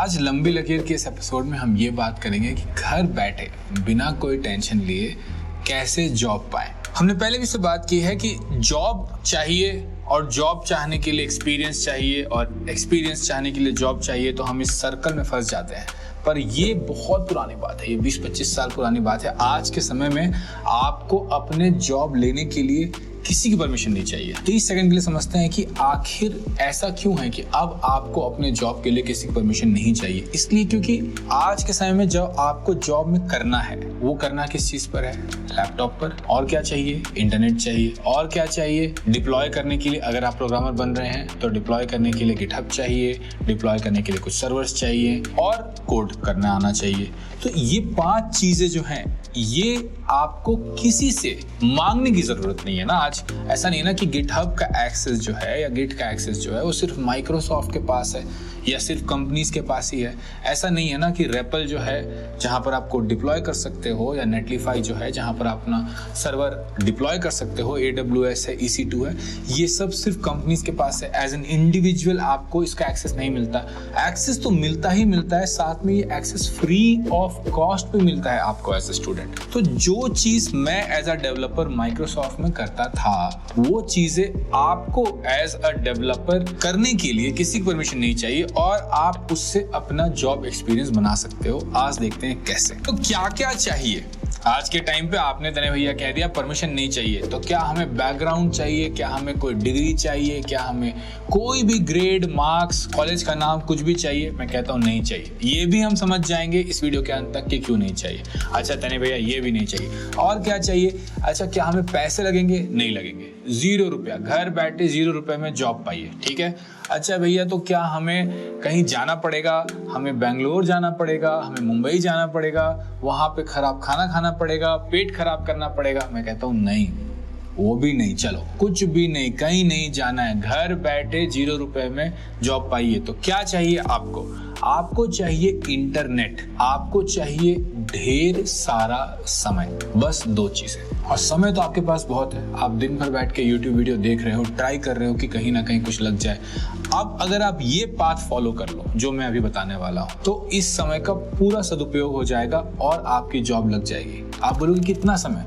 आज लंबी लकीर के इस एपिसोड में हम ये बात करेंगे कि घर बैठे बिना कोई टेंशन लिए कैसे जॉब पाए। हमने पहले भी इससे बात की है कि जॉब चाहिए और जॉब चाहने के लिए एक्सपीरियंस चाहिए और एक्सपीरियंस चाहने के लिए जॉब चाहिए, तो हम इस सर्कल में फंस जाते हैं। पर ये बहुत पुरानी बात है, ये 20-25 साल पुरानी बात है। आज के समय में आपको अपने जॉब लेने के लिए किसी की परमिशन नहीं चाहिए। 30 सेकंड के लिए समझते हैं कि आखिर ऐसा क्यों है कि अब आपको अपने जॉब के लिए किसी की परमिशन नहीं चाहिए। इसलिए क्योंकि आज के समय में जब आपको जॉब में करना है, वो करना किस चीज पर है? लैपटॉप पर। और क्या चाहिए? इंटरनेट चाहिए। और क्या चाहिए? डिप्लॉय करने के लिए, अगर आप प्रोग्रामर बन रहे हैं तो डिप्लॉय करने के लिए गिटहब चाहिए, डिप्लॉय करने के लिए कुछ सर्वर्स चाहिए और कोड करना आना चाहिए। तो ये 5 चीजें जो हैं, ये आपको किसी से मांगने की जरूरत नहीं है ना। आज ऐसा नहीं है ना कि गिटहब का एक्सेस जो है या गिट का एक्सेस जो है वो सिर्फ माइक्रोसॉफ्ट के पास है या सिर्फ कंपनीज के पास ही है। ऐसा नहीं है ना कि रेपल जो है जहां पर आप कोड डिप्लॉय कर सकते हो, या नेटलीफाई जो है जहां पर आप अपना सर्वर डिप्लॉय कर सकते हो, AWS है, EC2 है, ये सब सिर्फ कंपनीज के पास है। एज एन इंडिविजुअल आपको इसका एक्सेस नहीं मिलता। एक्सेस तो मिलता ही मिलता है, साथ में ये एक्सेस फ्री ऑफ कॉस्ट पे मिलता है आपको एज ए स्टूडेंट। तो जो चीज मैं एज अ डेवलपर माइक्रोसॉफ्ट में करता था, वो चीजें आपको एज अ डेवलपर करने के लिए किसी की परमिशन नहीं चाहिए और आप उससे अपना जॉब एक्सपीरियंस बना सकते हो। आज देखते हैं कैसे। तो क्या क्या चाहिए आज के टाइम पे? आपने तने भैया कह दिया परमिशन नहीं चाहिए, तो क्या हमें बैकग्राउंड चाहिए? क्या हमें कोई डिग्री चाहिए? क्या हमें कोई भी ग्रेड, मार्क्स, कॉलेज का नाम कुछ भी चाहिए? मैं कहता हूँ नहीं चाहिए। ये भी हम समझ जाएंगे इस वीडियो के अंत तक कि क्यों नहीं चाहिए। अच्छा तने भैया ये भी नहीं चाहिए, और क्या चाहिए? अच्छा क्या हमें पैसे लगेंगे? नहीं लगेंगे, 0 रुपया। घर बैठे 0 रुपये में जॉब पाइए, ठीक है। अच्छा भैया तो क्या हमें कहीं जाना पड़ेगा? हमें बेंगलोर जाना पड़ेगा, हमें मुंबई जाना पड़ेगा, वहां पे खराब खाना खाना पड़ेगा, पेट खराब करना पड़ेगा? मैं कहता हूँ नहीं, वो भी नहीं। चलो कुछ भी नहीं, कहीं नहीं जाना है, घर बैठे 0 रुपए में जॉब पाइए। तो क्या चाहिए आपको? आपको चाहिए इंटरनेट, आपको चाहिए ढेर सारा समय, बस 2 चीजें। और समय तो आपके पास बहुत है, आप दिन भर बैठ के YouTube वीडियो देख रहे हो, ट्राई कर रहे हो कि कहीं ना कहीं कुछ लग जाए। अब अगर आप ये पाथ फॉलो कर लो जो मैं अभी बताने वाला हूँ, तो इस समय का पूरा सदुपयोग हो जाएगा और आपकी जॉब लग जाएगी। आप बोलोगे कितना समय?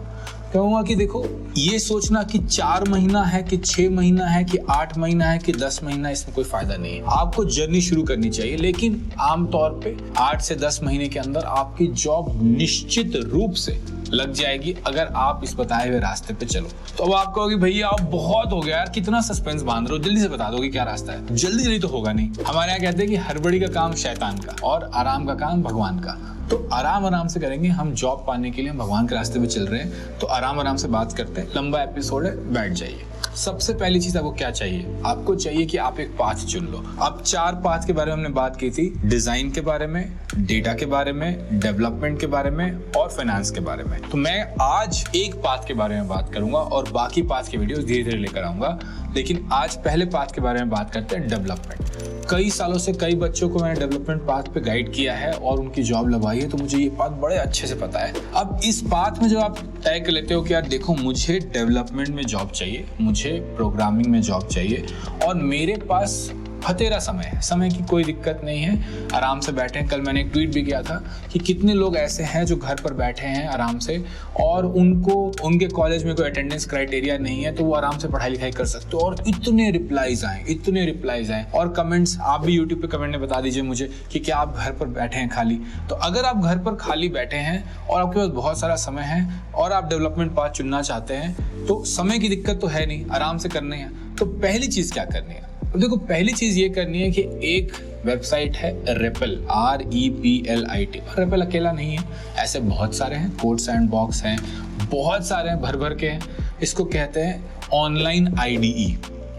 कहूँगा कि देखो, ये सोचना कि 4 महीना है कि 6 महीना है कि 8 महीना है कि 10 महीना, इसमें कोई फायदा नहीं है। आपको जर्नी शुरू करनी चाहिए, लेकिन आमतौर पे 8 से 10 महीने के अंदर आपकी जॉब निश्चित रूप से लग जाएगी अगर आप इस बताए हुए रास्ते पे चलो। तो अब आप कहोगे भैया आप बहुत हो गया यार, कितना सस्पेंस बांध रहे हो, जल्दी से बता दो कि क्या रास्ता है। जल्दी जल्दी तो होगा नहीं। हमारे यहाँ कहते हैं कि हड़बड़ी का काम शैतान का और आराम का काम भगवान का। तो आराम से करेंगे। हम जॉब पाने के लिए हम भगवान के रास्ते पे चल रहे हैं, तो आराम से बात करते हैं। लंबा एपिसोड है, बैठ जाइए। सबसे पहली चीज आपको क्या चाहिए? आपको चाहिए कि आप एक पाथ चुन लो। अब 4 पाथ के बारे में हमने बात की थी, डिजाइन के बारे में, डेटा के बारे में, डेवलपमेंट के बारे में और फाइनेंस के बारे में। तो मैं आज एक पाथ के बारे में बात करूंगा और बाकी पाथ के वीडियोस धीरे धीरे लेकर आऊंगा, लेकिन आज पहले पाथ के बारे में बात करते हैं, डेवलपमेंट। कई सालों से कई बच्चों को मैंने डेवलपमेंट पाथ पे गाइड किया है और उनकी जॉब लगवाई है, तो मुझे ये पाथ बड़े अच्छे से पता है। अब इस पाथ में जब आप तय कर लेते हो कि यार देखो मुझे डेवलपमेंट में जॉब चाहिए, मुझे प्रोग्रामिंग में जॉब चाहिए और मेरे पास हथेरा समय है, समय की कोई दिक्कत नहीं है, आराम से बैठे हैं। कल मैंने एक ट्वीट भी किया था कि कितने लोग ऐसे हैं जो घर पर बैठे हैं आराम से और उनको उनके कॉलेज में कोई अटेंडेंस क्राइटेरिया नहीं है, तो वो आराम से पढ़ाई लिखाई कर सकते हो। और इतने रिप्लाईज आए और कमेंट्स, आप भी यूट्यूब पे कमेंट में बता दीजिए मुझे कि क्या आप घर पर बैठे हैं खाली। तो अगर आप घर पर खाली बैठे हैं और आपके पास बहुत सारा समय है और आप डेवलपमेंट पाथ चुनना चाहते हैं, तो समय की दिक्कत तो है नहीं, आराम से करने हैं। तो पहली चीज क्या करनी है? तो देखो पहली चीज ये करनी है कि एक वेबसाइट है रेपल, REPLIT। रेपल अकेला नहीं है, ऐसे बहुत सारे हैं, कोड सैंडबॉक्स हैं, बहुत सारे हैं, भर के हैं। इसको कहते हैं ऑनलाइन IDE,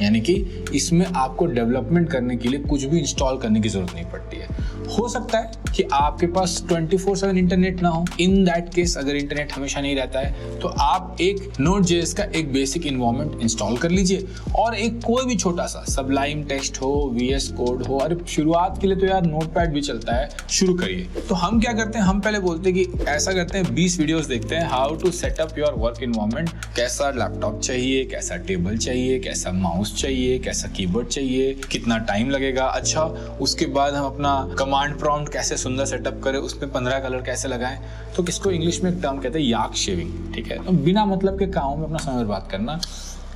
यानी कि इसमें आपको डेवलपमेंट करने के लिए कुछ भी इंस्टॉल करने की जरूरत नहीं पड़ती है। हो सकता है कि आपके पास 24/7 इंटरनेट ना हो। इन दैट केस अगर इंटरनेट हमेशा नहीं रहता है तो आप एक Node.js का एक बेसिक इन्वायरमेंट इंस्टॉल कर लीजिए और एक कोई भी छोटा सा सबलाइम टेक्स्ट हो, VS कोड हो, अरे शुरुआत के लिए तो यार नोटपैड भी चलता है, शुरू करिए। तो हम क्या करते हैं, हम पहले बोलते हैं कि ऐसा करते हैं 20 वीडियोस देखते हैं, how to set up your work environment. कैसा लैपटॉप चाहिए, कैसा टेबल चाहिए, कैसा माउस माउस चाहिए, कैसा कीबोर्ड चाहिए, कितना टाइम लगेगा। अच्छा, उसके बाद हम अपना कमांड प्रॉम्प्ट कैसे सुंदर सेटअप करें, उसमें 15 कलर कैसे लगाएं। तो किसको इंग्लिश में एक टर्म कहते हैं याक शेविंग, ठीक है। तो बिना मतलब के कामों में अपना समय बर्बाद करना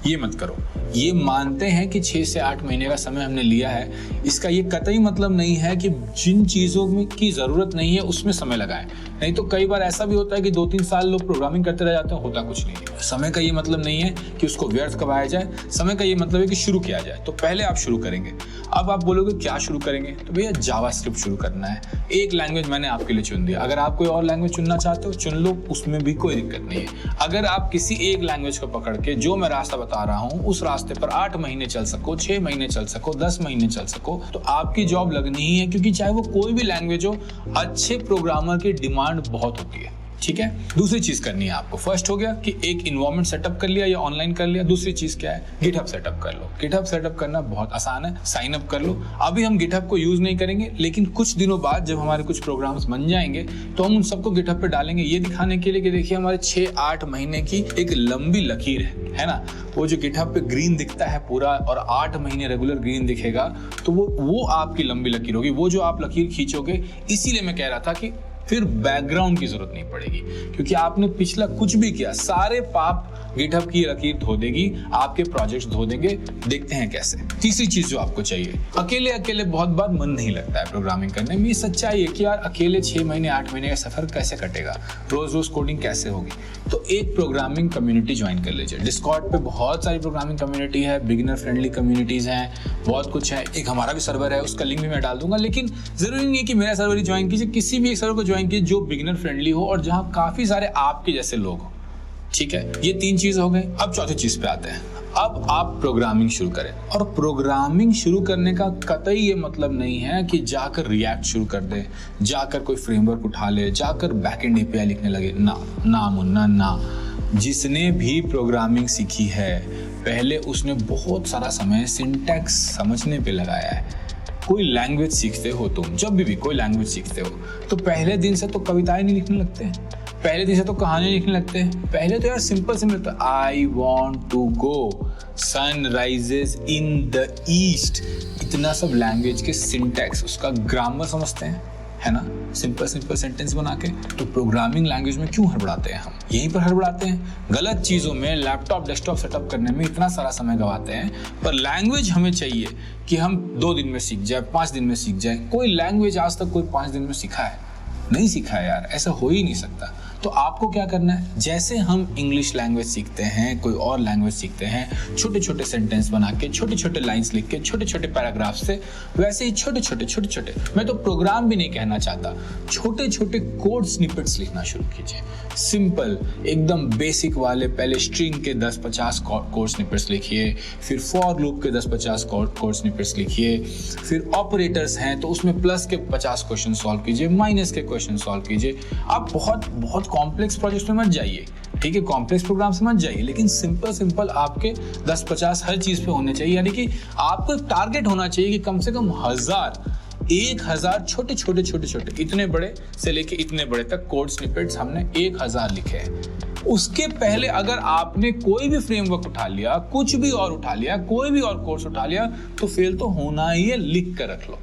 ये मत करो। ये मानते हैं कि 6 से 8 महीने का समय हमने लिया है, इसका ये कतई मतलब नहीं है कि जिन चीज़ों में की ज़रूरत नहीं है उसमें समय लगाएं। नहीं तो कई बार ऐसा भी होता है कि 2-3 साल लोग प्रोग्रामिंग करते रह जाते हैं, होता कुछ नहीं है। समय का ये मतलब नहीं है कि उसको व्यर्थ करवाया जाए, समय का ये मतलब है कि शुरू किया जाए। तो पहले आप शुरू करेंगे। अब आप बोलोगे क्या शुरू करेंगे, तो भैया जावास्क्रिप्ट शुरू करना है। एक लैंग्वेज मैंने आपके लिए चुन दिया, अगर आप कोई और लैंग्वेज चुनना चाहते हो चुन लो, उसमें भी कोई दिक्कत नहीं है। अगर आप किसी एक लैंग्वेज को पकड़ के जो मैं रास्ता बता रहा हूँ उस रास्ते पर 8 महीने चल सको, 6 महीने चल सको, 10 महीने चल सको, तो आपकी जॉब लगनी ही है। क्योंकि चाहे वो कोई भी लैंग्वेज हो, अच्छे प्रोग्रामर की डिमांड बहुत होती है, ठीक है। दूसरी चीज करनी है आपको, फर्स्ट हो गया कि एक इन्वायरमेंट सेटअप कर लिया या ऑनलाइन कर लिया। दूसरी चीज क्या है, गिटहब सेटअप कर लो। गिटहब सेटअप करना बहुत आसान है, साइन अप कर लो। अभी हम गिटहब को यूज नहीं करेंगे, लेकिन कुछ दिनों बाद जब हमारे कुछ प्रोग्राम्स बन जाएंगे तो हम उन सबको गिटहब पे डालेंगे, ये दिखाने के लिए कि देखिए हमारे 6-8 महीने की एक लंबी लकीर है ना। वो जो गिटहब पे ग्रीन दिखता है पूरा और 8 महीने रेगुलर ग्रीन दिखेगा, तो वो आपकी लंबी लकीर होगी। वो जो आप लकीर खींचोगे, इसीलिए मैं कह रहा था कि फिर बैकग्राउंड की जरूरत नहीं पड़ेगी, क्योंकि आपने पिछला कुछ भी किया, सारे पाप गिटहब की लकीर धो देगी, आपके प्रोजेक्ट्स धो देंगे। देखते हैं कैसे। तीसरी चीज जो आपको चाहिए, अकेले बहुत बार मन नहीं लगता है प्रोग्रामिंग करने में। ये सच्चाई है कि यार अकेले 6 महीने 8 महीने का सफर कैसे कटेगा, रोज कोडिंग कैसे होगी। तो एक प्रोग्रामिंग कम्युनिटी ज्वाइन कर लीजिए। डिस्कॉर्ड पे बहुत सारी प्रोग्रामिंग कम्युनिटी है, बिगिनर फ्रेंडली कम्युनिटीज हैं, बहुत कुछ है। एक हमारा भी सर्वर है, उसका लिंक भी मैं डाल दूंगा। लेकिन जरूरी नहीं है कि मेरा सर्वर ही ज्वाइन कीजिए, किसी भी एक सर्वर को ज्वाइन कीजिए जो बिगिनर फ्रेंडली हो और जहां काफी सारे आपके जैसे लोग हो, ठीक है। ये 3 चीज हो गए। अब चौथी चीज पे आते हैं। अब आप प्रोग्रामिंग शुरू करें, और प्रोग्रामिंग शुरू करने का कतई ये मतलब नहीं है कि जाकर रिएक्ट शुरू कर दे, जाकर कोई फ्रेमवर्क उठा ले, जाकर बैकएंड एपीआई लिखने लगे। ना मुन्ना ना। जिसने भी प्रोग्रामिंग सीखी है, पहले उसने बहुत सारा समय सिंटैक्स समझने पे लगाया है। कोई लैंग्वेज सीखते हो तुम, जब भी कोई लैंग्वेज सीखते हो, तो पहले दिन से तो कविताएं नहीं लिखने लगते हैं, पहले दिन से तो कहानियां लिखने लगते हैं। पहले तो यार सिंपल तो I want to go, sun rises in the east, इतना सब लैंग्वेज के सिंटैक्स, उसका ग्रामर समझते हैं, है ना, सिंपल सेंटेंस बना के। तो प्रोग्रामिंग लैंग्वेज में क्यों हड़बड़ाते हैं हम, यहीं पर हड़बड़ाते हैं। गलत चीज़ों में, लैपटॉप डेस्कटॉप सेटअप करने में इतना सारा समय गवाते हैं। पर लैंग्वेज हमें चाहिए कि हम 2 दिन में सीख जाए, 5 दिन में सीख जाए। कोई लैंग्वेज आज तक कोई 5 दिन में सीखा है? नहीं सीखा है यार, ऐसा हो ही नहीं सकता। तो आपको क्या करना है, जैसे हम इंग्लिश लैंग्वेज सीखते हैं, कोई और लैंग्वेज सीखते हैं, छोटे छोटे सेंटेंस बना के, छोटे छोटे लाइंस लिख के, छोटे छोटे पैराग्राफ से, वैसे ही छोटे छोटे, मैं तो प्रोग्राम भी नहीं कहना चाहता, छोटे छोटे कोड स्निपेट्स लिखना शुरू कीजिए। सिंपल एकदम बेसिक वाले, पहले स्ट्रिंग के 10-50 कोड स्निपेट्स लिखिए, फिर फॉर लूप के 10-50 कोड स्निपेट्स लिखिए, फिर ऑपरेटर्स हैं तो उसमें प्लस के 50 क्वेश्चन सॉल्व कीजिए, माइनस के क्वेश्चन सॉल्व कीजिए। आप बहुत कॉम्प्लेक्स प्रोजेक्ट्स में मत जाइए, ठीक है, कॉम्प्लेक्स प्रोग्राम से मत जाइए, लेकिन सिंपल आपके 10-50 हर चीज पे होने चाहिए। यानी कि आपको टारगेट होना चाहिए कि कम से कम 1000 छोटे इतने बड़े से लेके इतने बड़े तक कोड स्निपेट्स हमने 1000 लिखे हैं। उसके पहले अगर आपने कोई भी फ्रेमवर्क उठा लिया, कुछ भी और उठा लिया, कोई भी और कोर्स उठा लिया, तो फेल तो होना ही है, लिख कर रख लो।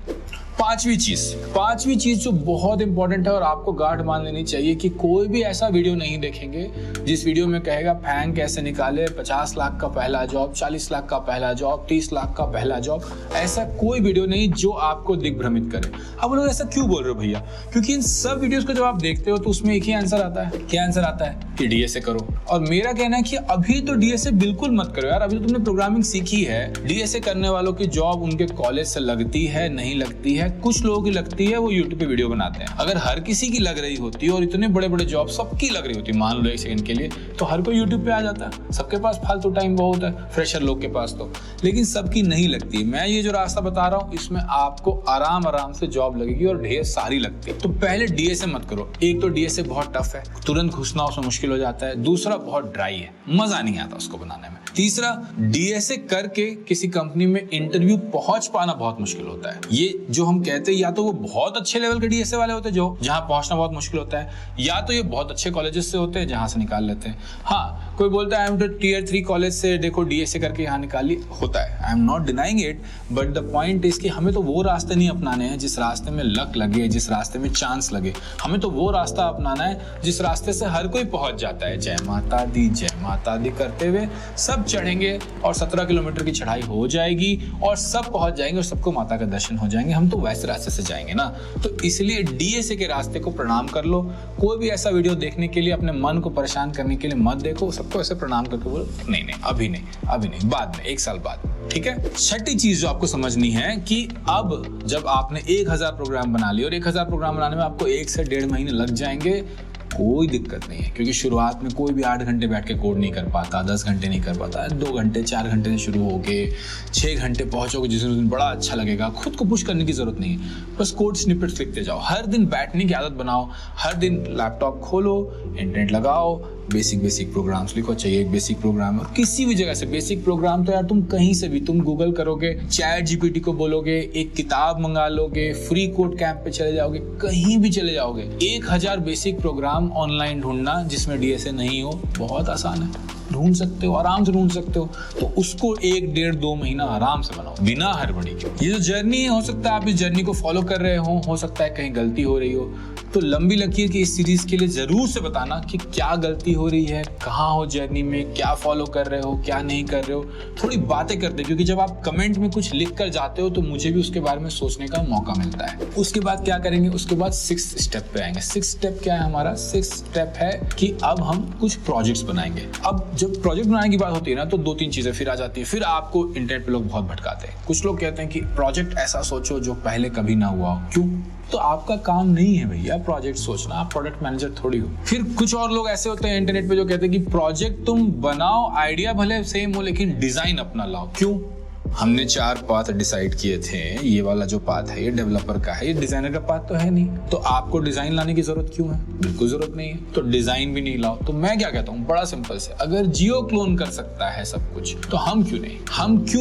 पांचवी चीज जो बहुत इंपॉर्टेंट है और आपको गार्ड मान लेनी चाहिए कि कोई भी ऐसा वीडियो नहीं देखेंगे जिस वीडियो में कहेगा फैंग कैसे निकाले, 50 लाख का पहला जॉब, 40 लाख का पहला जॉब, 30 लाख का पहला जॉब। ऐसा कोई वीडियो नहीं जो आपको दिग्भ्रमित करे। अब लोग ऐसा क्यों बोल रहे हो भैया? क्योंकि इन सब वीडियोस को जब आप देखते हो तो उसमें एक ही आंसर आता है। क्या आंसर आता है? कि डीएसए करो। और मेरा कहना है कि अभी तो डीएसए बिल्कुल मत करो यार, अभी तो तुमने प्रोग्रामिंग सीखी है। डीएसए करने वालों की जॉब उनके कॉलेज से लगती है, नहीं लगती है, कुछ लोगों की लगती है, वो यूट्यूब पे वीडियो बनाते हैं। अगर हर किसी की लग रही होती और इतने बड़े बड़े जॉब सबकी लग रही होती, मान लो 1 सेकंड के लिए, तो हर कोई यूट्यूब पे आ जाता। सबके पास फालतू टाइम बहुत है, फ्रेशर लोग के पास तो, लेकिन सबकी नहीं लगती। मैं ये जो रास्ता बता रहा हूँ इसमें आपको आराम से जॉब लगेगी और ढेर सारी लगती है। तो पहले डीएसए मत करो। एक तो डीएसए बहुत टफ है, तुरंत घुसना उसमें मुश्किल हो जाता है। दूसरा बहुत ड्राई है, मजा नहीं आता उसको बनाने में। तीसरा, डीएसए करके किसी कंपनी में इंटरव्यू पहुंच पाना बहुत मुश्किल होता है। ये जो हम हम कहते हैं या तो वो बहुत अच्छे लेवल के डीएसए वाले होते हैं जो जहाँ पहुंचना बहुत मुश्किल होता है, या तो ये बहुत अच्छे कॉलेजेस से होते हैं जहाँ से निकाल लेते हैं। हाँ, कोई बोलता है आई एम तो टियर 3 कॉलेज से देखो डीएसए करके यहाँ निकाल ली, होता है, I am not denying it, but the point is कि हमें तो वो रास्ते नहीं अपनाने हैं जिस रास्ते में लक लगे, जिस रास्ते में चांस लगे। हमें तो वो रास्ता अपनाना है जिस रास्ते से हर कोई पहुंच जाता है। जय माता दी करते हुए सब चढ़ेंगे और 17 किलोमीटर की चढ़ाई हो जाएगी और सब पहुंच जाएंगे और सबको माता का दर्शन हो जाएंगे। हम तो वैसे रास्ते से जाएंगे ना। तो इसलिए डीएसए के रास्ते को प्रणाम कर लो। कोई भी ऐसा वीडियो देखने के लिए अपने मन को परेशान करने के लिए मत देखो, सबको ऐसे प्रणाम करके बोलो नहीं अभी नहीं, बाद में 1 साल बाद, ठीक है। छठी चीज जो आपको समझनी है कि अब जब आपने 1000 प्रोग्राम बना लिए और 1000 प्रोग्राम बनाने में आपको 1 से 1.5 महीने लग जाएंगे, कोई दिक्कत नहीं है, क्योंकि शुरुआत में कोई भी 8 घंटे बैठ के कोड नहीं कर पाता, 10 घंटे नहीं कर पाता, 2 घंटे 4 घंटे से शुरू होके 6 घंटे पहुंचोगे जिस दिन बड़ा अच्छा लगेगा। खुद को पुश करने की जरूरत नहीं है, बस कोड स्निपेट्स लिखते जाओ। हर दिन बैठने की आदत बनाओ, हर दिन लैपटॉप खोलो, इंटरनेट लगाओ, बेसिक प्रोग्राम्स लिखो। चाहिए एक बेसिक प्रोग्राम, और किसी भी जगह से बेसिक प्रोग्राम तो यार तुम कहीं से भी, तुम गूगल करोगे, चैट जीपीटी को बोलोगे, एक किताब मंगा लोगे, फ्री कोड कैंप पे चले जाओगे, कहीं भी चले जाओगे। 1000 बेसिक प्रोग्राम ऑनलाइन ढूंढना जिसमें डीएसए नहीं हो बहुत आसान है, ढूंढ सकते हो, आराम से ढूंढ सकते हो। तो उसको 1, 1.5, 2 महीना आराम से बनाओ बिना हड़बड़ी के। ये जो जर्नी है, हो सकता है आप इस जर्नी को फॉलो कर रहे हो सकता है कहीं गलती हो रही हो। तो लंबी लकीर की इस सीरीज के लिए जरूर से बताना कि क्या गलती हो रही है, कहाँ हो जर्नी में, क्या फॉलो कर रहे हो, क्या नहीं कर रहे हो। थोड़ी बातें करते, क्योंकि जब आप कमेंट में कुछ लिख कर जाते हो तो मुझे भी उसके बारे में सोचने का मौका मिलता है। उसके बाद क्या करेंगे, उसके बाद 6th स्टेप पे आएंगे। 6th स्टेप क्या है हमारा? 6th स्टेप है कि अब हम कुछ प्रोजेक्ट्स बनाएंगे। अब जब प्रोजेक्ट बनाने की बात होती है ना, तो 2-3 चीजें फिर आ जाती है। फिर आपको इंटरनेट पे लोग बहुत भटकाते हैं। कुछ लोग कहते हैं कि प्रोजेक्ट ऐसा सोचो जो पहले कभी ना हुआ हो। क्यों? तो आपका काम नहीं है भैया प्रोजेक्ट सोचना, आप प्रोडक्ट मैनेजर थोड़ी हो। फिर कुछ और लोग ऐसे होते हैं इंटरनेट पे जो कहते हैं कि प्रोजेक्ट तुम बनाओ, आइडिया भले सेम हो लेकिन डिजाइन अपना लाओ। क्यों? हमने 4 पाथ डिसाइड किए थे, ये वाला जो पाथ है ये डेवलपर का है, ये डिजाइनर का पाथ तो है नहीं, तो आपको डिजाइन लाने की जरूरत क्यों है? बिल्कुल जरूरत नहीं है, तो डिजाइन भी नहीं लाओ। तो मैं क्या कहता हूँ, बड़ा सिंपल से, अगर जियो क्लोन कर सकता है सब कुछ तो हम क्यों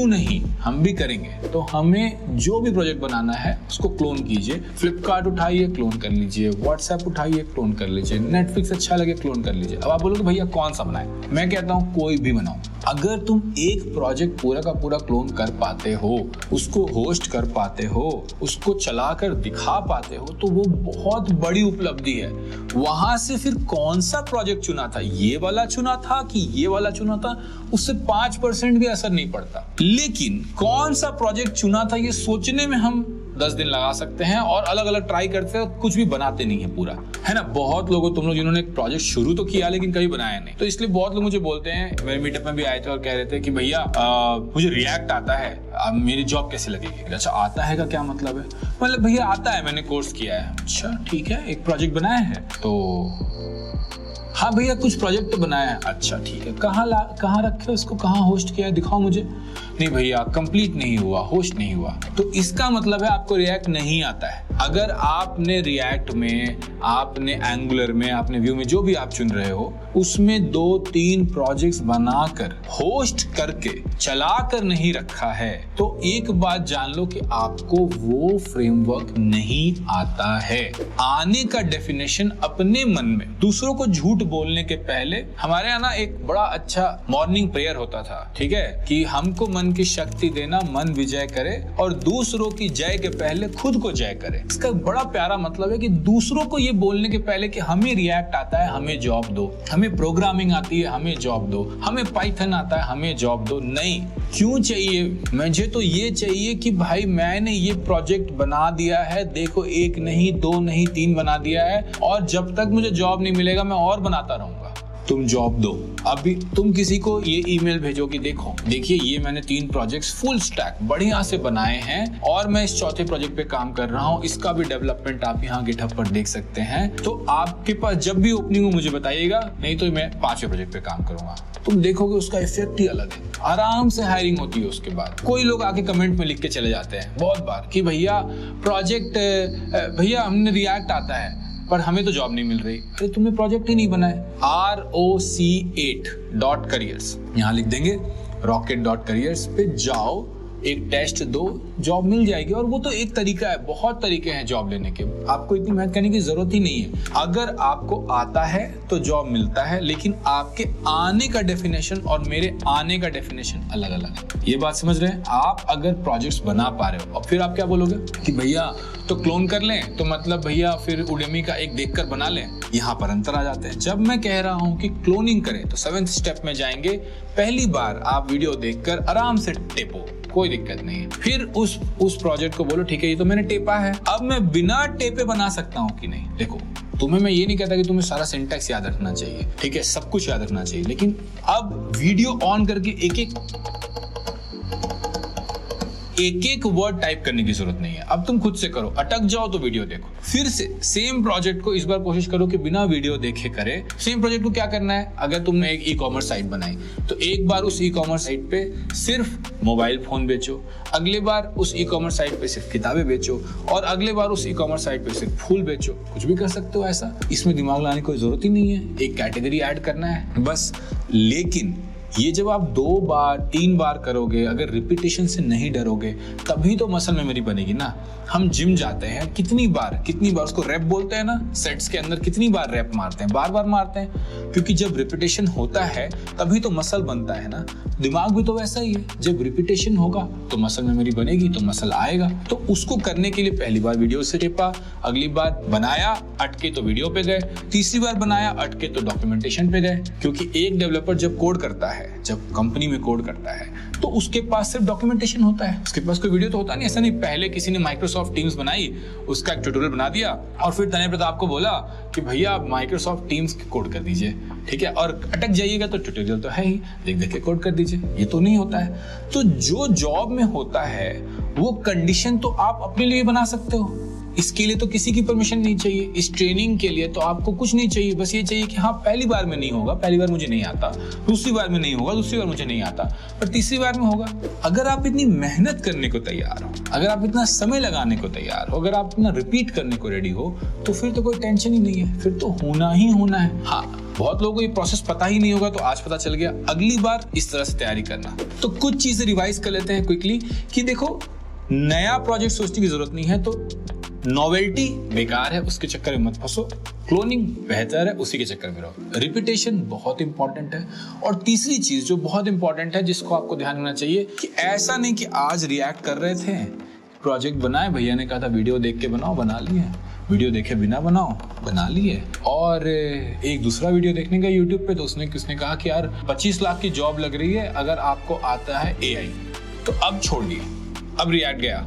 नहीं, हम भी करेंगे। तो हमें जो भी प्रोजेक्ट बनाना है उसको क्लोन कीजिए। फ्लिपकार्ट उठाइए, क्लोन कर लीजिए, व्हाट्सएप उठाइए, क्लोन कर लीजिए, नेटफ्लिक्स अच्छा लगे, क्लोन कर लीजिए। अब आप बोलोगे भैया कौन सा बनाए? मैं कहता हूँ कोई भी बनाओ। अगर तुम एक प्रोजेक्ट पूरा का पूरा क्लोन कर पाते हो, उसको होस्ट कर पाते हो, उसको चलाकर दिखा पाते हो, तो वो बहुत बड़ी उपलब्धि है। वहां से फिर कौन सा प्रोजेक्ट चुना था, ये वाला चुना था कि ये वाला चुना था, उससे 5% भी असर नहीं पड़ता। लेकिन कौन सा प्रोजेक्ट चुना था ये सोचने में हम 10 दिन लगा सकते हैं और अलग अलग ट्राई करते हैं, कुछ भी बनाते नहीं है पूरा, है ना। बहुत लोगों, तुम लोग जिन्होंने एक प्रोजेक्ट शुरू तो किया लेकिन कभी बनाया नहीं, तो इसलिए बहुत लोग मुझे बोलते हैं, मेरे मीटअप में भी आए थे और कह रहे थे कि भैया मुझे रिएक्ट आता है, अब मेरी जॉब कैसे लगेगी? अच्छा, आता है का क्या मतलब है? मतलब भैया आता है, मैंने कोर्स किया है। अच्छा ठीक है, एक प्रोजेक्ट बनाया है तो हाँ भैया कुछ प्रोजेक्ट तो बनाया है। अच्छा ठीक है, कहाँ रखे उसको, कहाँ होस्ट किया है, दिखाओ मुझे। नहीं भैया कंप्लीट नहीं हुआ, होस्ट नहीं हुआ। तो इसका मतलब है आपको रिएक्ट नहीं आता है। अगर आपने रिएक्ट में, आपने एंगुलर में, आपने व्यू में, जो भी आप चुन रहे हो, उसमें 2-3 प्रोजेक्ट्स बनाकर होस्ट करके चलाकर नहीं रखा है, तो एक बात जान लो कि आपको वो फ्रेमवर्क नहीं आता है। आने का डेफिनेशन अपने मन में, दूसरों को झूठ बोलने के पहले, हमारे यहाँ ना एक बड़ा अच्छा मॉर्निंग प्रेयर होता था, ठीक है, कि हमको मन की शक्ति देना, मन विजय करे और दूसरों की जय के पहले खुद को जय करे। इसका बड़ा प्यारा मतलब है कि दूसरों को ये बोलने के पहले कि हमें रिएक्ट आता है, हमें जॉब दो, हमें प्रोग्रामिंग आती है, हमें जॉब दो, हमें पाइथन आता है, हमें जॉब दो। नहीं, क्यों चाहिए? मुझे तो ये चाहिए कि भाई मैंने ये प्रोजेक्ट बना दिया है, देखो 1 नहीं 2 नहीं 3 बना दिया है, और जब तक मुझे जॉब नहीं मिलेगा मैं और बनाता रहूंगा। तुम जॉब दो। अभी तुम किसी को ये ईमेल भेजो कि देखिए ये मैंने 3 प्रोजेक्ट्स फुल स्टैक बढ़िया से बनाए हैं और मैं इस 4थे प्रोजेक्ट पे काम कर रहा हूँ, इसका भी डेवलपमेंट आप यहाँ गिटहब पर देख सकते हैं। तो आपके पास जब भी ओपनिंग हो मुझे बताइएगा, नहीं तो मैं 5वें प्रोजेक्ट पे काम करूंगा। तुम देखोगे उसका इफेक्ट ही अलग है, आराम से हायरिंग होती है उसके बाद। कोई लोग आके कमेंट में लिख के चले जाते हैं बहुत बार कि भैया प्रोजेक्ट, भैया हमने रिएक्ट आता है पर हमें तो जॉब नहीं मिल रही। अरे तुमने प्रोजेक्ट ही नहीं बनाया। ROC8.careers यहाँ लिख देंगे, rocket.careers पे जाओ एक टेस्ट दो, जॉब मिल जाएगी। और वो तो एक तरीका है, बहुत तरीके हैं जॉब लेने के, आपको इतनी मेहनत करने की जरूरत ही नहीं है। अगर आपको आता है तो जॉब मिलता है, लेकिन आपके आने का डेफिनेशन और मेरे आने का डेफिनेशन अलग अलग है। ये बात समझ रहे हैं? आप अगर प्रोजेक्ट्स बना पा रहे हो और फिर आप क्या बोलोगे कि भैया तो क्लोन कर लें, तो मतलब भैया फिर उडेमी का एक देखकर बना लें। यहाँ पर अंतर आ जाते हैं। जब मैं कह रहा हूं कि क्लोनिंग करें तो 7th स्टेप में जाएंगे। पहली बार आप वीडियो देखकर आराम से टेपो, कोई दिक्कत नहीं है। फिर उस प्रोजेक्ट को बोलो ठीक है ये तो मैंने टेपा है, अब मैं बिना टेपे बना सकता हूं कि नहीं। देखो तुम्हें मैं ये नहीं कहता कि तुम्हें सारा सिंटैक्स याद रखना चाहिए, ठीक है, सब कुछ याद रखना चाहिए, लेकिन अब वीडियो ऑन करके एक एक वर्ड टाइप करने की जरूरत नहीं है। अब तुम खुद से करो, अटक जाओ तो वीडियो देखो, फिर से सेम प्रोजेक्ट को इस बार कोशिश करो कि बिना वीडियो देखे करे। सेम प्रोजेक्ट को क्या करना है, अगर तुमने एक ई-कॉमर्स साइट बनाई तो एक बार उस ई-कॉमर्स साइट पे सिर्फ मोबाइल फोन बेचो, अगले बार उस ई-कॉमर्स साइट पे सिर्फ किताबें बेचो, और अगले बार उस ई-कॉमर्स साइट पे सिर्फ फूल बेचो। कुछ भी कर सकते हो ऐसा, इसमें दिमाग लगाने की कोई जरूरत ही नहीं है। एक कैटेगरी ऐड करना है बस। लेकिन ये जब आप 2 बार 3 बार करोगे, अगर रिपीटेशन से नहीं डरोगे, तभी तो मसल मेमोरी बनेगी ना। हम जिम जाते हैं, कितनी बार उसको रैप बोलते हैं ना, सेट्स के अंदर कितनी बार रैप मारते हैं, बार बार मारते हैं, क्योंकि जब रिपीटेशन होता है तभी तो मसल बनता है ना। दिमाग भी तो वैसा ही है, जब रिपीटेशन होगा तो मसल मेमोरी बनेगी, तो मसल आएगा। तो उसको करने के लिए पहली बार वीडियो से टेपा, अगली बार बनाया अटके तो वीडियो पे गए, तीसरी बार बनाया अटके तो डॉक्यूमेंटेशन पे गए। क्योंकि एक डेवलपर जब कोड करता है, जब कंपनी में कोड करता है, तो उसके पास सिर्फ डॉक्यूमेंटेशन होता है, उसके पास कोई वीडियो तो होता नहीं। ऐसा नहीं पहले किसी ने माइक्रोसॉफ्ट टीम्स बनाई, उसका एक ट्यूटोरियल बना दिया और फिर तने प्रताप को बोला कि भैया आप माइक्रोसॉफ्ट टीम्स कोड कर दीजिए, ठीक है, और अटक जाइएगा तो ट्यूटोरियल तो है ही, देख देख के कोड कर दीजिए। ये तो नहीं होता है। तो जो जॉब में होता है वो कंडीशन तो आप अपने लिए बना सकते हो। इसके लिए तो किसी की परमिशन नहीं चाहिए। इस ट्रेनिंग के लिए तो आपको कुछ नहीं चाहिए, बस ये चाहिए कि हाँ पहली बार में नहीं होगा, पहली बार मुझे नहीं आता, दूसरी बार में नहीं होगा, दूसरी बार मुझे नहीं आता, पर तीसरी बार में होगा। अगर आप इतनी मेहनत करने को तैयार हो, अगर आप इतना समय लगाने को तैयार हो, अगर आप इतना रिपीट करने को रेडी हो, तो फिर तो कोई टेंशन ही नहीं है, फिर तो होना ही होना है। हाँ, बहुत लोगों को ये प्रोसेस पता ही नहीं होगा, तो आज पता चल गया। अगली बार इस तरह से तैयारी करना। तो कुछ चीजें रिवाइज कर लेते हैं क्विकली कि देखो, नया प्रोजेक्ट सोचने की जरूरत नहीं है, तो नॉवेल्टी बेकार है, उसके चक्कर में मत फंसो। क्लोनिंग बेहतर है, उसी के चक्कर में रहो। रिपीटेशन बहुत इंपॉर्टेंट है। और तीसरी चीज जो बहुत इंपॉर्टेंट है, जिसको आपको ध्यान रखना चाहिए, कि ऐसा नहीं कि आज रिएक्ट कर रहे थे, प्रोजेक्ट बनाए, भैया ने कहा था वीडियो देख के बनाओ, बना लिए, वीडियो देखे बिना बनाओ, बना लिए। और एक दूसरा वीडियो देखने का यूट्यूब पे, तो उसने किसने कहा कि यार 25 लाख की जॉब लग रही है अगर आपको आता है AI, तो अब छोड़ दिए, अब रिएक्ट गया,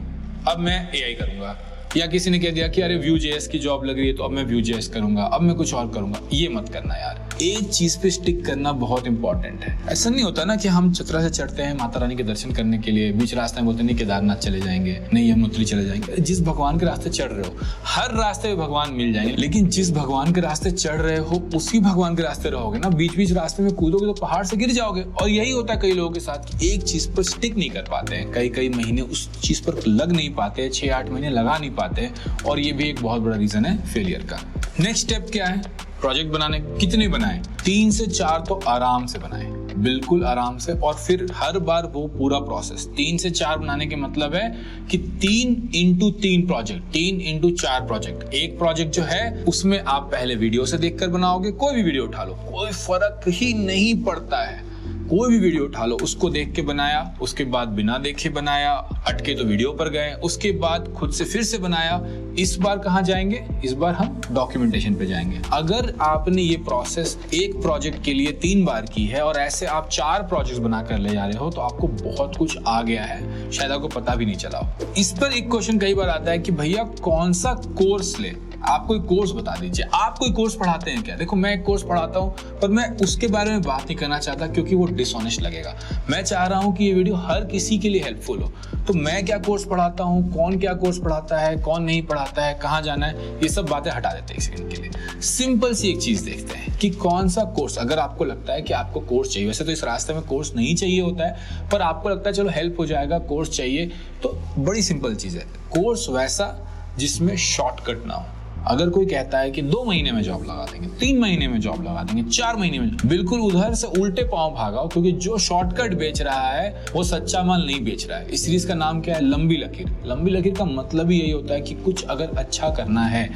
अब मैं AI करूंगा। या किसी ने कह दिया कि अरे Vue.js की जॉब लग रही है तो अब मैं Vue.js करूंगा, अब मैं कुछ और करूंगा। ये मत करना यार, एक चीज पे स्टिक करना बहुत इंपॉर्टेंट है। ऐसा नहीं होता ना कि हम चतरा से चढ़ते हैं माता रानी के दर्शन करने के लिए, बीच रास्ते में बोलते नहीं केदारनाथ चले जाएंगे, नहीं यमुनोत्री चले जाएंगे। जिस भगवान के रास्ते चढ़ रहे हो, हर रास्ते में भगवान मिल जाएंगे, लेकिन जिस भगवान के रास्ते चढ़ रहे हो उसी भगवान के रास्ते रहोगे ना। बीच बीच रास्ते में कूदोगे तो पहाड़ से गिर जाओगे। और यही होता है कई लोगों के साथ कि एक चीज पर स्टिक नहीं कर पाते हैं, कई महीने उस चीज पर लग नहीं पाते, 6-8 महीने लगा नहीं पाते, और ये भी एक बहुत बड़ा रीजन है फेलियर का। नेक्स्ट स्टेप क्या है, प्रोजेक्ट बनाने। कितने बनाएं? 3 से 4 तो आराम से बनाएं, बिल्कुल आराम से। और फिर हर बार वो पूरा प्रोसेस 3 से 4 बनाने के मतलब है कि 3x3 प्रोजेक्ट, 3x4 प्रोजेक्ट। एक प्रोजेक्ट जो है उसमें आप पहले वीडियो से देखकर बनाओगे, कोई भी वीडियो उठा लो, कोई फर्क ही नहीं पड़ता है, कोई भी वीडियो उठा लो, उसको देख के बनाया, उसके बाद बिना देखे बनाया, अटके तो वीडियो पर गए, उसके बाद खुद से फिर से बनाया। इस बार कहाँ जाएंगे? इस बार हम डॉक्यूमेंटेशन पे जाएंगे। अगर आपने ये प्रोसेस एक प्रोजेक्ट के लिए 3 बार की है और ऐसे आप 4 प्रोजेक्ट बनाकर ले जा रहे हो, तो आपको बहुत कुछ आ गया है, शायद आपको पता भी नहीं चला हो। इस पर एक क्वेश्चन कई बार आता है कि भैया कौन सा कोर्स ले, आप कोई कोर्स बता दीजिए। आप कोई कोर्स पढ़ाते हैं क्या? देखो, मैं एक कोर्स पढ़ाता हूँ, पर मैं उसके बारे में बात नहीं करना चाहता क्योंकि वो डिसऑनेस्ट लगेगा। मैं चाह रहा हूँ कि ये वीडियो हर किसी के लिए हेल्पफुल हो। तो मैं क्या कोर्स पढ़ाता हूँ, कौन क्या कोर्स पढ़ाता है, कौन नहीं पढ़ाता है, कहाँ जाना है, ये सब बातें हटा देते हैं एक सेकंड के लिए। सिंपल सी एक चीज देखते हैं कि कौन सा कोर्स, अगर आपको लगता है कि आपको कोर्स चाहिए, वैसे तो इस रास्ते में कोर्स नहीं चाहिए होता है, पर आपको लगता है चलो हेल्प हो जाएगा, कोर्स चाहिए, तो बड़ी सिंपल चीज है। कोर्स वैसा जिसमें शॉर्टकट ना हो, अगर कोई कहता है कि 2 महीने में जॉब लगा देंगे, 3 महीने में जॉब लगा देंगे, 4 महीने में, बिल्कुल उधर से उल्टे पांव भागाओ, क्योंकि जो शॉर्टकट बेच रहा है वो सच्चा माल नहीं बेच रहा है। इस सीरीज का नाम क्या है? लंबी लकीर। लंबी लकीर का मतलब ही यही होता है कि कुछ अगर अच्छा करना है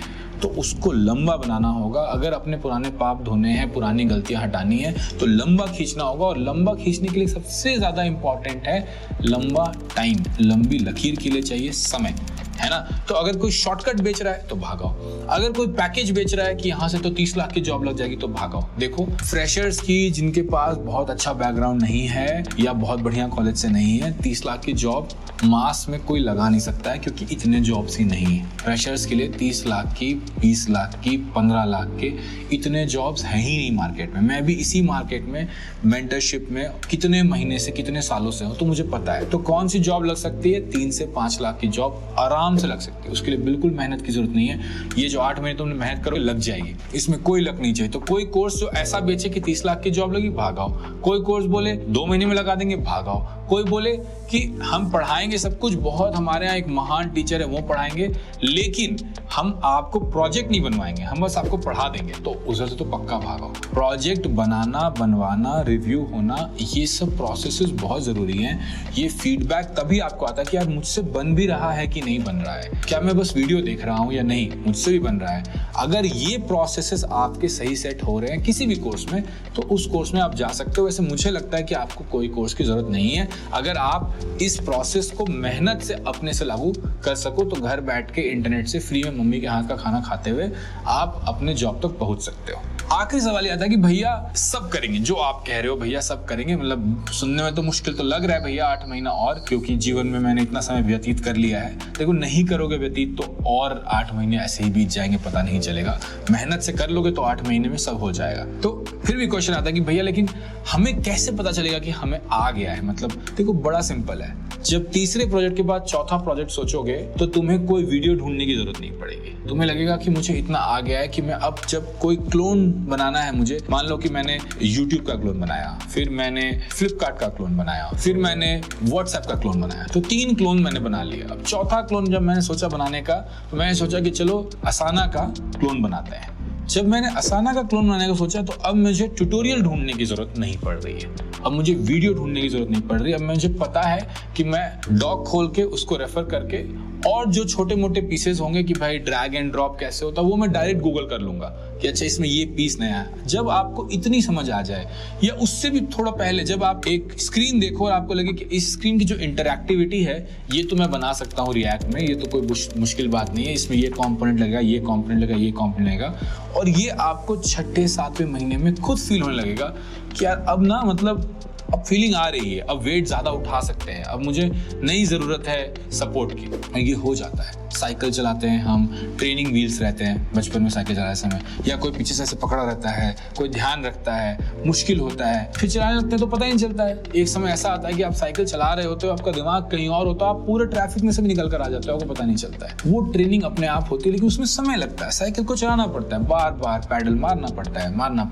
तो उसको लंबा बनाना होगा। अगर अपने पुराने पाप धोने हैं, पुरानी गलतियां हटानी है, तो लंबा खींचना होगा। और लंबा खींचने के लिए सबसे ज्यादा इंपॉर्टेंट है लंबा टाइम। लंबी लकीर के लिए चाहिए समय, है ना। तो अगर कोई शॉर्टकट बेच रहा है तो भागाओ, अगर कोई पैकेज बेच रहा है कि यहां से तो 30 लाख की जॉब लग जाएगी तो भागाओ। देखो, फ्रेशर्स की जिनके पास बहुत अच्छा बैकग्राउंड नहीं है या बहुत बढ़िया कॉलेज से नहीं है, 30 लाख की जॉब मास में कोई लगा नहीं सकता है, क्योंकि इतने जॉब्स ही नहीं है। फ्रेशर्स के लिए 30 लाख की, 20 लाख की, 15 लाख के इतने जॉब्स हैं ही नहीं मार्केट में। मैं भी इसी मार्केट में मेंटरशिप में कितने महीने से, कितने सालों से हूं, तो मुझे पता है। तो कौन सी जॉब लग सकती है? 3 से 5 लाख की जॉब आराम से लग सकती है। उसके लिए बिल्कुल मेहनत की जरूरत नहीं है। ये जो 8 महीने तुमने मेहनत करो लग जाएगी, इसमें कोई लक नहीं चाहिए। तो कोई कोर्स जो ऐसा बेचे कि 30 लाख की जॉब लगी, भागाओ। कोई कोर्स बोले 2 महीने में लगा देंगे, भागाओ। कोई बोले कि हम पढ़ाएंगे सब कुछ, बहुत हमारे यहाँ एक महान टीचर है वो पढ़ाएंगे, लेकिन हम आपको प्रोजेक्ट नहीं बनवाएंगे, हम बस आपको पढ़ा देंगे, तो उधर से तो पक्का भागो। प्रोजेक्ट बनाना, बनवाना, रिव्यू होना, ये सब प्रोसेसेस बहुत जरूरी हैं। ये फीडबैक तभी आपको आता है कि यार मुझसे बन भी रहा है कि नहीं बन रहा है, क्या मैं बस वीडियो देख रहा हूँ या नहीं, मुझसे भी बन रहा है। अगर ये प्रोसेसेस आपके सही सेट हो रहे हैं किसी भी कोर्स में, तो उस कोर्स में आप जा सकते हो। वैसे मुझे लगता है कि आपको कोई कोर्स की जरूरत नहीं है। अगर आप इस प्रोसेस को मेहनत से अपने से लागू कर सको, तो घर बैठ के इंटरनेट से फ्री में मम्मी के हाथ का खाना खाते हुए आप अपने जॉब तक पहुंच सकते हो। आखिरी सवाल आता है कि भैया सब करेंगे जो आप कह रहे हो, भैया सब करेंगे, मतलब सुनने में तो मुश्किल तो लग रहा है भैया 8 महीना और, क्योंकि जीवन में मैंने इतना समय व्यतीत कर लिया है। देखो, नहीं करोगे व्यतीत तो और 8 महीने ऐसे ही बीत जाएंगे, पता नहीं चलेगा। मेहनत से कर लोगे तो 8 महीने में सब हो जाएगा। तो फिर भी क्वेश्चन आता है कि भैया लेकिन हमें कैसे पता चलेगा कि हमें आ गया है? मतलब देखो, बड़ा सिंपल है। जब तीसरे प्रोजेक्ट के बाद चौथा प्रोजेक्ट सोचोगे तो तुम्हें कोई वीडियो ढूंढने की जरूरत नहीं पड़ेगी। तुम्हें लगेगा कि मुझे इतना आ गया है कि मैं अब जब कोई क्लोन बनाना है मुझे, मान लो कि मैंने YouTube का क्लोन बनाया, फिर मैंने Flipkart का क्लोन बनाया, फिर मैंने WhatsApp का क्लोन बनाया, तो 3 क्लोन मैंने बना लिया। अब चौथा क्लोन जब मैंने सोचा बनाने का, तो मैंने सोचा कि चलो असाना का क्लोन बनाते हैं। जब मैंने असाना का क्लोन बनाने का सोचा, तो अब मुझे ट्यूटोरियल ढूंढने की जरूरत नहीं पड़ रही है, अब मुझे वीडियो ढूंढने की जरूरत नहीं पड़ रही। अब मुझे पता है कि मैं डॉक खोल के उसको रेफर करके, और जो छोटे मोटे पीसेस होंगे कि भाई ड्रैग एंड ड्रॉप कैसे होता है, वो मैं डायरेक्ट गूगल कर लूंगा कि अच्छा इसमें ये पीस नया है। जब आपको इतनी समझ आ जाए, या उससे भी थोड़ा पहले, जब आप एक स्क्रीन देखो और आपको लगे कि इस स्क्रीन की जो इंटरैक्टिविटी है ये तो मैं बना सकता हूँ रिएक्ट में, ये तो कोई मुश्किल बात नहीं है, इसमें ये कॉम्पोनेंट लगेगा, ये कॉम्पोनेंट लगेगा, ये कॉम्पोनेंट लगेगा, और ये आपको 6-7वें महीने में खुद फील होने लगेगा कि यार अब ना, मतलब अब फीलिंग आ रही है, अब वेट ज्यादा उठा सकते हैं, अब मुझे नई जरूरत है सपोर्ट की। ये हो जाता है। साइकिल चलाते हैं हम, ट्रेनिंग व्हील्स रहते हैं बचपन में साइकिल चलाते समय, या कोई पीछे से ऐसे पकड़ा रहता है, कोई ध्यान रखता है, मुश्किल होता है, फिर चलाने लगते हैं तो पता ही नहीं चलता है। एक समय ऐसा आता है कि आप साइकिल चला रहे होते हो, आपका दिमाग कहीं और होता है, आप पूरे ट्रैफिक में से भी निकल कर आ जाते हो, आपको पता नहीं चलता है। वो ट्रेनिंग अपने आप होती है, लेकिन उसमें समय लगता है। साइकिल को चलाना पड़ता है, बार बार पैडल मारना पड़ता है, मारना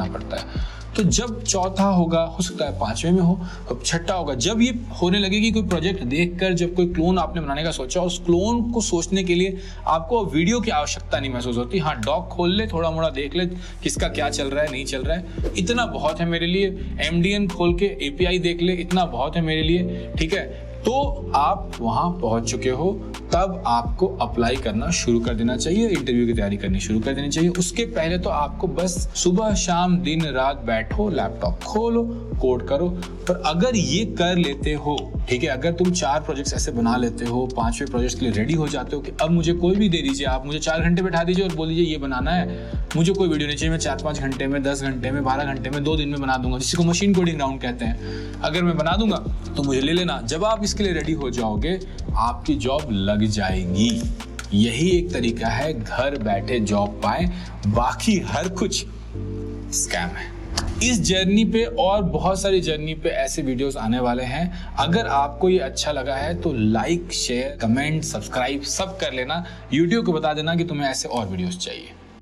पड़ता है। तो जब चौथा होगा, हो सकता है 5वें में हो, अब छठा होगा, जब ये होने लगेगी कोई प्रोजेक्ट देखकर, जब कोई क्लोन आपने बनाने का सोचा, उस क्लोन को सोचने के लिए आपको वीडियो की आवश्यकता नहीं महसूस होती। हाँ, डॉक खोल ले, थोड़ा मोड़ा देख ले किसका क्या चल रहा है, नहीं चल रहा है, इतना बहुत है मेरे लिए। MDN खोल के API देख ले, इतना बहुत है मेरे लिए, ठीक है। तो आप वहां पहुंच चुके हो, तब आपको अप्लाई करना शुरू कर देना चाहिए, इंटरव्यू की तैयारी करनी शुरू कर देनी चाहिए। उसके पहले तो आपको बस सुबह शाम दिन रात बैठो, लैपटॉप खोलो, कोड करो। पर अगर ये कर लेते हो, ठीक है, अगर तुम 4 प्रोजेक्ट्स ऐसे बना लेते हो, 5वें प्रोजेक्ट के लिए रेडी हो जाते हो कि अब मुझे कोई भी दे दीजिए, आप मुझे 4 घंटे बैठा दीजिए और बोल दीजिए ये बनाना है, मुझे कोई वीडियो नहीं चाहिए, मैं 4-5 घंटे में, 10 घंटे में, 12 घंटे में, 2 दिन में बना दूंगा, जिसको मशीन कोडिंग राउंड कहते हैं। अगर मैं बना दूंगा तो मुझे ले लेना। जब आप इसके लिए रेडी हो जाओगे, आपकी जॉब लग जाएगी। यही एक तरीका है घर बैठे जॉब पाए, बाकी हर कुछ स्कैम है। इस जर्नी पे और बहुत सारी जर्नी पे ऐसे वीडियोस आने वाले हैं। अगर आपको ये अच्छा लगा है तो लाइक, शेयर, कमेंट, सब्सक्राइब सब कर लेना। YouTube को बता देना कि तुम्हें ऐसे और वीडियोस चाहिए।